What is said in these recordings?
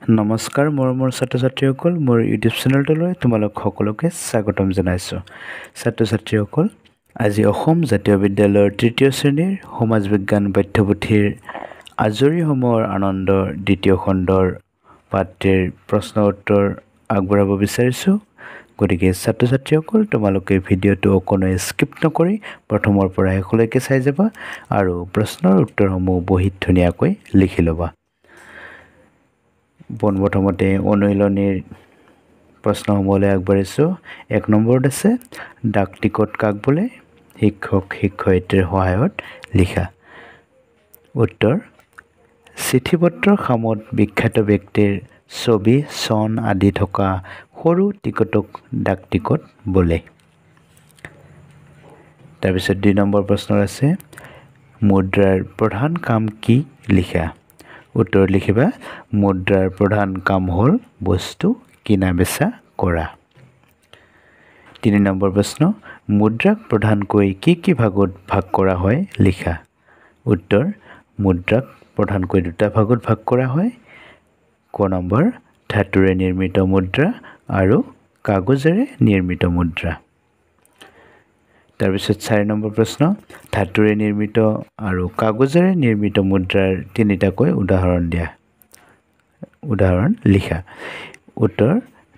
নমস্কাৰ মোৰ ছাত্ৰ ছাত্ৰীসকল মোৰ ইউটিউব চেনেলটোলৈ তোমালোক সকলোকে স্বাগতম জনাইছোঁ। ছাত্ৰ ছাত্ৰীসকল, আজি অসম জাতীয় বিদ্যালয়ৰ তৃতীয় শ্ৰেণীৰ সমাজ বিজ্ঞান পাঠ্যপুথিৰ আজৰি সময়ৰ আনন্দৰ দ্বিতীয় খণ্ডৰ পাঠ্যৰ প্ৰশ্ন উত্তৰ আগবঢ়াব বিচাৰিছোঁ। গতিকে ছাত্ৰ ছাত্ৰীসকল, তোমালোকে ভিডিঅ'টো অকণো স্কিপ নকৰি প্ৰথমৰ পৰা শেষলৈকে চাই যাবা আৰু প্ৰশ্নৰ উত্তৰসমূহ বহীত ধুনীয়াকৈ লিখি ল'বা। পোনপ্ৰথমতে অনুশীলনীৰ প্ৰশ্নসমূহলৈ আগবাঢ়িছোঁ। 1 নম্বৰত আছে, ডাক টিকট কাক বোলে? শিক্ষক শিক্ষয়িত্ৰীৰ সহায়ত লিখা। উত্তৰ, চিঠি পত্ৰৰ খামত বিখ্যাত ব্যক্তিৰ ছবি চন আদি থকা সৰু টিকটক ডাক টিকট বোলে। তাৰপিছত 2 নম্বৰ প্ৰশ্নৰ আছে, মুদ্ৰাৰ প্ৰধান কাম কি? লিখা। উত্তৰ লিখিবা, মুদ্ৰাৰ প্ৰধান কাম হ'ল বস্তু কিনা বেচা কৰা। 3 নম্বৰ প্ৰশ্ন, মুদ্ৰাক প্ৰধানকৈ কি ভাগত ভাগ কৰা হয়? লিখা। উত্তৰ, মুদ্ৰাক প্ৰধানকৈ 2টা ভাগত ভাগ কৰা হয়। ক নম্বৰ, ধাতুৰে নিৰ্মিত মুদ্ৰা আৰু কাগজেৰে নিৰ্মিত মুদ্ৰা। তাৰপিছত 4 নম্বৰ প্ৰশ্ন, ধাতুৰে নিৰ্মিত আৰু কাগজেৰে নিৰ্মিত মুদ্ৰাৰ 3টাকৈ উদাহৰণ দিয়া। উদাহৰণ লিখা। উত্তৰ,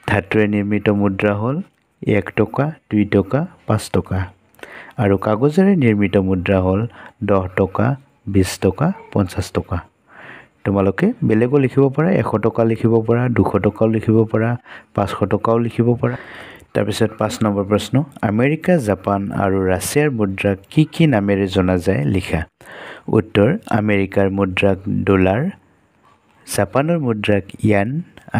ধাতুৰে নিৰ্মিত মুদ্ৰা হ'ল 1 টকা, 2 টকা, 5 টকা আৰু কাগজেৰে নিৰ্মিত মুদ্ৰা হ'ল 10 টকা, 20 টকা, 50 টকা। তোমালোকে বেলেগো লিখিব পাৰা, 100 টকা লিখিব পাৰা, 200 টকাও লিখিব পাৰা, 500 টকাও লিখিব পাৰা। তাৰপিছত 5 নম্বৰ প্ৰশ্ন, আমেৰিকা, জাপান আৰু ৰাছিয়াৰ মুদ্ৰাক কি নামেৰে জনা যায়? লিখা। উত্তৰ, আমেৰিকাৰ মুদ্ৰাক ডলাৰ, জাপানৰ মুদ্ৰাক য়ান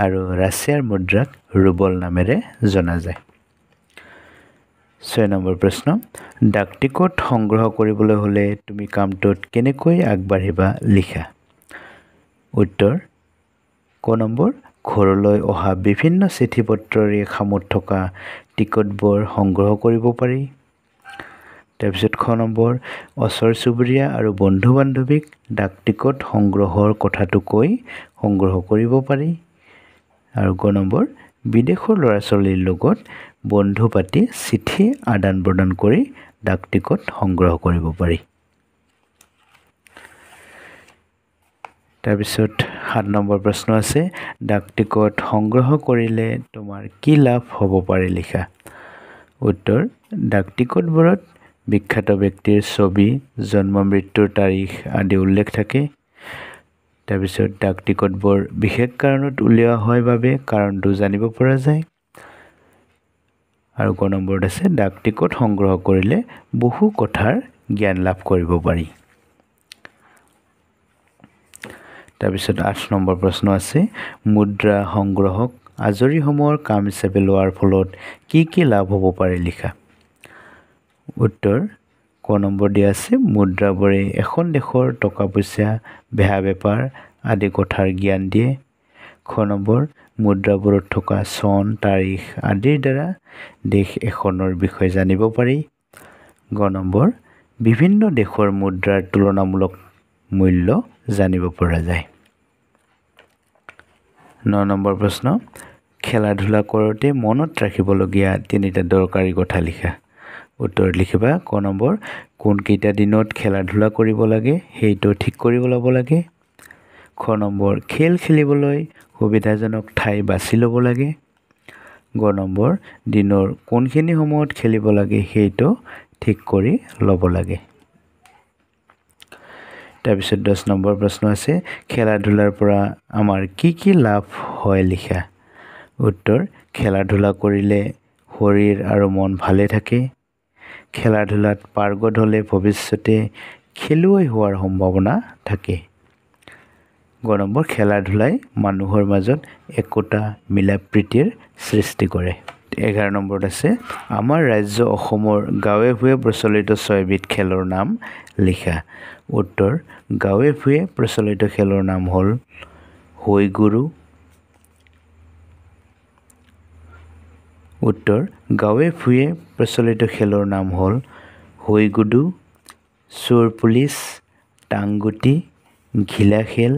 আৰু ৰাছিয়াৰ মুদ্ৰাক ৰুবল নামেৰে জনা যায়। 6 নম্বৰ প্ৰশ্ন, ডাক টিকট সংগ্ৰহ কৰিবলৈ হ'লে তুমি কামটোত কেনেকৈ আগবাঢ়িবা? লিখা। উত্তৰ, ক নম্বৰ, ঘৰলৈ অহা বিভিন্ন চিঠি পত্ৰৰে খামত থকা টিকটবোৰ সংগ্ৰহ কৰিব পাৰি। তাৰপিছত খ নম্বৰ, ওচৰ চুবুৰীয়া আৰু বন্ধু বান্ধৱীক ডাক টিকট সংগ্ৰহৰ কথাটো কৈ সংগ্ৰহ কৰিব পাৰি। আৰু গ নম্বৰ, বিদেশৰ ল'ৰা ছোৱালীৰ লগত বন্ধু পাতি চিঠি আদান প্ৰদান কৰি ডাক টিকট সংগ্ৰহ কৰিব পাৰি। তাৰপিছত 7 নম্বৰ প্ৰশ্ন আছে, ডাক টিকট সংগ্ৰহ কৰিলে তোমাৰ কি লাভ হ'ব পাৰে? লিখা। উত্তৰ, ডাক টিকটবোৰত বিখ্যাত ব্যক্তিৰ ছবি, জন্ম মৃত্যুৰ তাৰিখ আদি উল্লেখ থাকে। তাৰপিছত ডাক টিকটবোৰ বিশেষ কাৰণত উলিওৱা হয় বাবে কাৰণটো জানিব পৰা যায়। আৰু গ নম্বৰত আছে, ডাক টিকট সংগ্ৰহ কৰিলে বহু কথাৰ জ্ঞান লাভ কৰিব পাৰি। তাৰপিছত 8 নম্বৰ প্ৰশ্ন আছে, মুদ্ৰা সংগ্ৰহক আজৰি সময়ৰ কাম হিচাপে লোৱাৰ ফলত কি লাভ হ'ব পাৰে? লিখা। উত্তৰ, ক নম্বৰ দিয়া আছে, মুদ্ৰাবোৰে এখন দেশৰ টকা পইচা, বেহা বেপাৰ আদি কথাৰ জ্ঞান দিয়ে। খ নম্বৰ, মুদ্ৰাবোৰত থকা চন, তাৰিখ আদিৰ দ্বাৰা দেশ এখনৰ বিষয়ে জানিব পাৰি। গ নম্বৰ, বিভিন্ন দেশৰ মুদ্ৰাৰ তুলনামূলক মূল্য জানিব পৰা যায়। 9 নম্বৰ প্ৰশ্ন, খেলা ধূলা কৰোঁতে মনত ৰাখিবলগীয়া 3টা দৰকাৰী কথা লিখা। উত্তৰ লিখিবা। ক নম্বৰ, কোনকেইটা দিনত খেলা ধূলা কৰিব লাগে সেইটো ঠিক কৰিব ল'ব লাগে। খ নম্বৰ, খেল খেলিবলৈ সুবিধাজনক ঠাই বাছি ল'ব লাগে। গ নম্বৰ, দিনৰ কোনখিনি সময়ত খেলিব লাগে সেইটো ঠিক কৰি ল'ব লাগে। তাৰপিছত 10 নম্বৰ প্ৰশ্ন আছে, খেলা ধূলাৰ পৰা আমাৰ কি লাভ হয়? লিখা। উত্তৰ, খেলা ধূলা কৰিলে শৰীৰ আৰু মন ভালে থাকে। খেলা ধূলাত পাৰ্গত হ'লে ভৱিষ্যতে খেলুৱৈ হোৱাৰ সম্ভাৱনা থাকে। গ নম্বৰ, খেলা ধূলাই মানুহৰ মাজত একতা মিলা প্ৰীতিৰ সৃষ্টি কৰে। 11 নম্বৰত আছে, আমাৰ ৰাজ্য অসমৰ গাঁৱে ভূঞে প্ৰচলিত 6বিধ খেলৰ নাম লিখা। উত্তৰ, গাঁৱে ভূঞে প্ৰচলিত খেলৰ নাম হ'ল হৈ গুৰু। উত্তৰ, গাঁৱে ভূঞে প্ৰচলিত খেলৰ নাম হ'ল হৈ গুডু, চোৰ পুলিচ, টাংগুটি, ঘিলা খেল,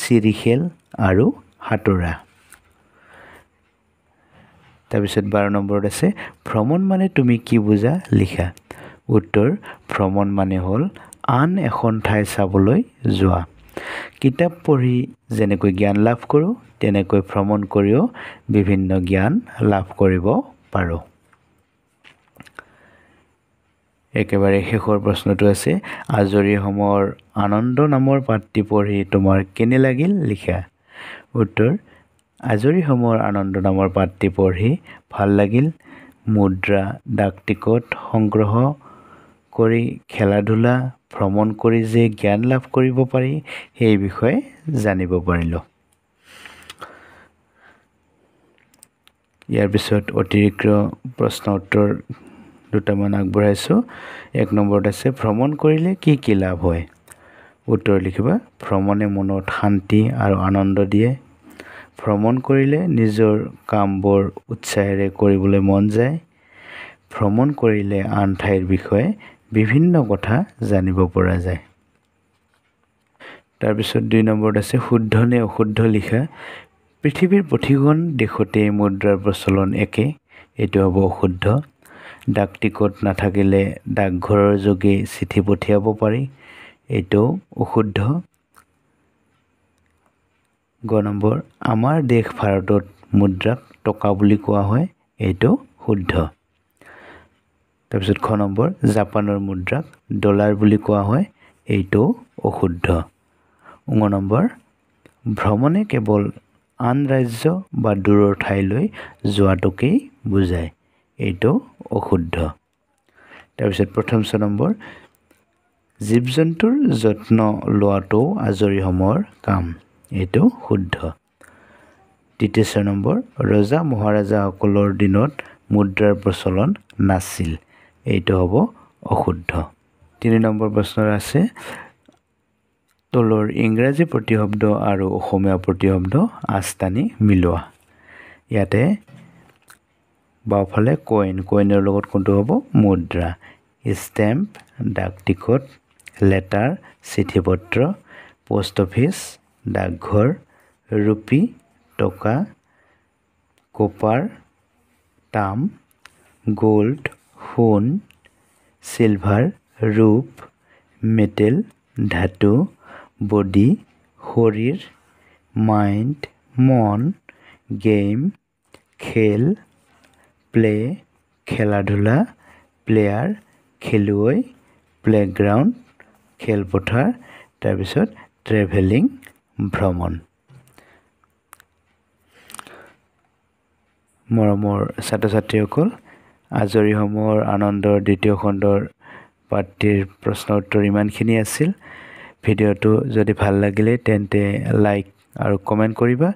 চিৰি খেল আৰু হাতোৰা তাৰপিছত 12 নম্বৰত আছে ভ্ৰমণ মানে তুমি কি বুজা লিখা উত্তৰ ভ্ৰমণ মানে হ'ল আন এখন ঠাই চাবলৈ যোৱা কিতাপ পঢ়ি যেনেকৈ জ্ঞান লাভ কৰোঁ তেনেকৈ ভ্ৰমণ কৰিও বিভিন্ন জ্ঞান লাভ কৰিব পাৰোঁ একেবাৰে শেষৰ প্ৰশ্নটো আছে আজৰি সময়ৰ আনন্দ নামৰ পাঠটি পঢ়ি তোমাৰ কেনে লাগিল লিখা উত্তৰ আজৰি সময়ৰ আনন্দ নামৰ পাঠটি পঢ়ি ভাল লাগিল মুদ্ৰা ডাক টিকট সংগ্ৰহ কৰি খেলা-ধূলা ভ্ৰমণ কৰি যে জ্ঞান লাভ কৰিব পাৰি সেই বিষয়ে জানিব পাৰিলোঁ ইয়াৰ পিছত অতিৰিক্ত প্ৰশ্ন উত্তৰ দুটামান আগবঢ়াইছোঁ 1 নম্বৰত আছে ভ্ৰমণ কৰিলে কি কি লাভ হয় উত্তৰ লিখিবা ভ্ৰমণে মনত শান্তি আৰু আনন্দ দিয়ে ভ্ৰমণ কৰিলে নিজৰ কামবোৰ উৎসাহেৰে কৰিবলৈ মন যায় ভ্ৰমণ কৰিলে আন ঠাইৰ বিষয়ে বিভিন্ন কথা জানিব পৰা যায় তাৰপিছত 2 নম্বৰত আছে শুদ্ধ নে অশুদ্ধ লিখা পৃথিৱীৰ প্ৰতিখন দেশতে মুদ্ৰাৰ প্ৰচলন একে এইটো হ'ব অশুদ্ধ ডাক টিকট নাথাকিলে ডাকঘৰৰ যোগে চিঠি পঠিয়াব পাৰি এইটো অশুদ্ধ গ নম্বৰ আমাৰ দেশ ভাৰতত মুদ্ৰাক টকা বুলি কোৱা হয় এইটো শুদ্ধ তাৰপিছত খ নম্বৰ জাপানৰ মুদ্ৰাক ডলাৰ বুলি কোৱা হয় এইটো অশুদ্ধ ঙ নম্বৰ ভ্ৰমণে কেৱল আন ৰাজ্য বা দূৰৰ ঠাইলৈ যোৱাটোকেই বুজায় এইটো অশুদ্ধ তাৰপিছত প্ৰথম 6 নম্বৰ জীৱ-জন্তুৰ যত্ন লোৱাটো আজৰি সময়ৰ কাম এইটো শুদ্ধ দ্বিতীয় 6 নম্বৰ ৰজা মহাৰাজাসকলৰ দিনত মুদ্ৰাৰ প্ৰচলন নাছিল এইটো হ'ব অশুদ্ধ 3 নম্বৰ প্ৰশ্নৰ আছে তলৰ ইংৰাজী প্ৰতিশব্দ আৰু অসমীয়া প্ৰতিশব্দ আস্তানি মিলোৱা ইয়াতে বাওঁফালে কইনৰ লগত কোনটো হ'ব মুদ্ৰা ষ্টেম্প ডাক টিকট লেটাৰ চিঠি পত্ৰ পোষ্ট অফিচ ডাকঘৰ ৰুপি টকা কপাৰ তাম গোল্ড সোণ সিলভাৰ ৰূপ মেটেল ধাতু বডি শৰীৰ মাইণ্ড মন গেম খেল প্লে খেলা-ধূলা প্লেয়াৰ খেলুৱৈ প্লেগ্ৰাউণ্ড খেলপথাৰ তাৰপিছত ট্ৰেভেলিং ভ্ৰমণ মৰমৰ ছাত্ৰ-ছাত্ৰীসকল আজৰি সময়ৰ আনন্দৰ দ্বিতীয় খণ্ডৰ পাঠটিৰ প্ৰশ্ন উত্তৰ ইমানখিনি আছিল ভিডিঅ'টো যদি ভাল লাগিলে তেন্তে লাইক আৰু কমেণ্ট কৰিবা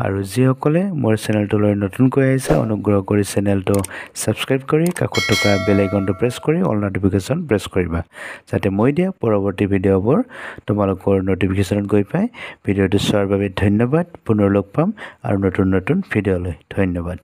আৰু যিসকলে মোৰ চেনেলটোলৈ নতুনকৈ আহিছে অনুগ্ৰহ কৰি চেনেলটো ছাবস্ক্ৰাইব কৰি কাষত থকা বেল আইকনটো প্ৰেছ কৰি অল নটিফিকেশ্যন প্ৰেছ কৰিবা যাতে মই দিয়া পৰৱৰ্তী ভিডিঅ'বোৰ তোমালোকৰ নটিফিকেশ্যনত গৈ পায় ভিডিঅ'টো চোৱাৰ বাবে ধন্যবাদ পুনৰ লগ পাম আৰু নতুন ভিডিঅ'লৈ ধন্যবাদ